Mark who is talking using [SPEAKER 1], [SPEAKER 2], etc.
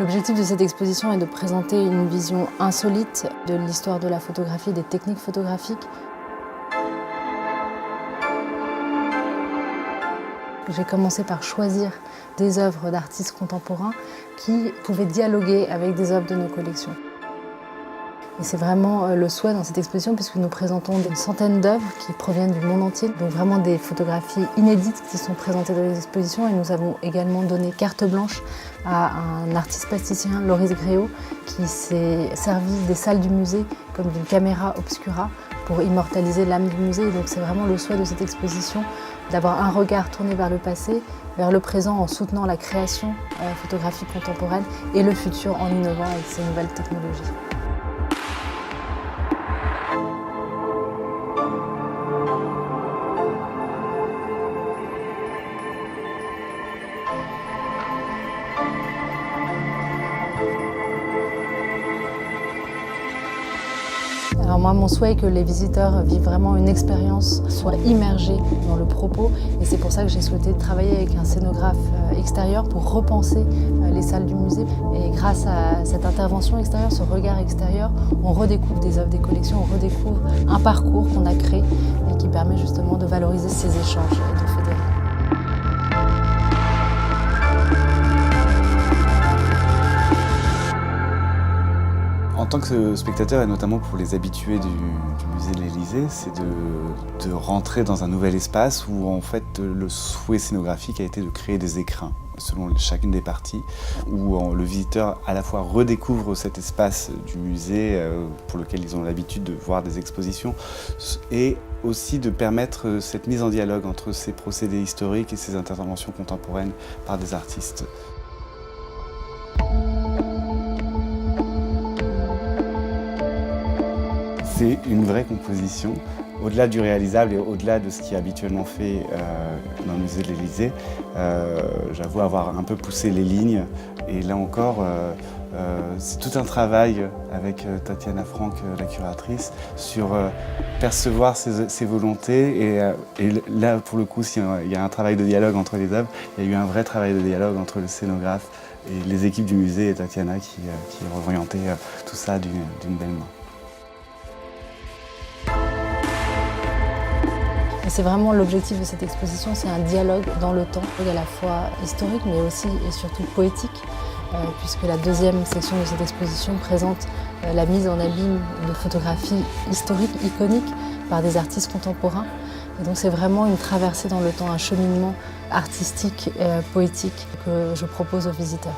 [SPEAKER 1] L'objectif de cette exposition est de présenter une vision insolite de l'histoire de la photographie et des techniques photographiques. J'ai commencé par choisir des œuvres d'artistes contemporains qui pouvaient dialoguer avec des œuvres de nos collections. Et c'est vraiment le souhait dans cette exposition puisque nous présentons une centaine d'œuvres qui proviennent du monde entier, donc vraiment des photographies inédites qui sont présentées dans les expositions. Et nous avons également donné carte blanche à un artiste plasticien, Loris Gréau, qui s'est servi des salles du musée comme d'une caméra obscura pour immortaliser l'âme du musée. Et donc c'est vraiment le souhait de cette exposition d'avoir un regard tourné vers le passé, vers le présent en soutenant la création photographique contemporaine et le futur en innovant avec ces nouvelles technologies. Alors moi, mon souhait est que les visiteurs vivent vraiment une expérience, soient immergés dans le propos. Et c'est pour ça que j'ai souhaité travailler avec un scénographe extérieur pour repenser les salles du musée. Et grâce à cette intervention extérieure, ce regard extérieur, on redécouvre des œuvres des collections, on redécouvre un parcours qu'on a créé et qui permet justement de valoriser ces échanges et de fédérer.
[SPEAKER 2] En tant que spectateur, et notamment pour les habitués du musée de l'Élysée, c'est de rentrer dans un nouvel espace où en fait le souhait scénographique a été de créer des écrins selon chacune des parties, où le visiteur à la fois redécouvre cet espace du musée pour lequel ils ont l'habitude de voir des expositions, et aussi de permettre cette mise en dialogue entre ces procédés historiques et ces interventions contemporaines par des artistes. C'est une vraie composition, au-delà du réalisable et au-delà de ce qui est habituellement fait dans le musée de l'Élysée. J'avoue avoir un peu poussé les lignes et là encore, c'est tout un travail avec Tatiana Franck, la curatrice, sur percevoir ses volontés et là pour le coup, s'il y a un travail de dialogue entre les œuvres, il y a eu un vrai travail de dialogue entre le scénographe et les équipes du musée et Tatiana qui orientait tout ça d'une belle main.
[SPEAKER 1] C'est vraiment l'objectif de cette exposition, c'est un dialogue dans le temps, à la fois historique mais aussi et surtout poétique, puisque la deuxième section de cette exposition présente la mise en abîme de photographies historiques, iconiques, par des artistes contemporains. Et donc c'est vraiment une traversée dans le temps, un cheminement artistique et poétique que je propose aux visiteurs.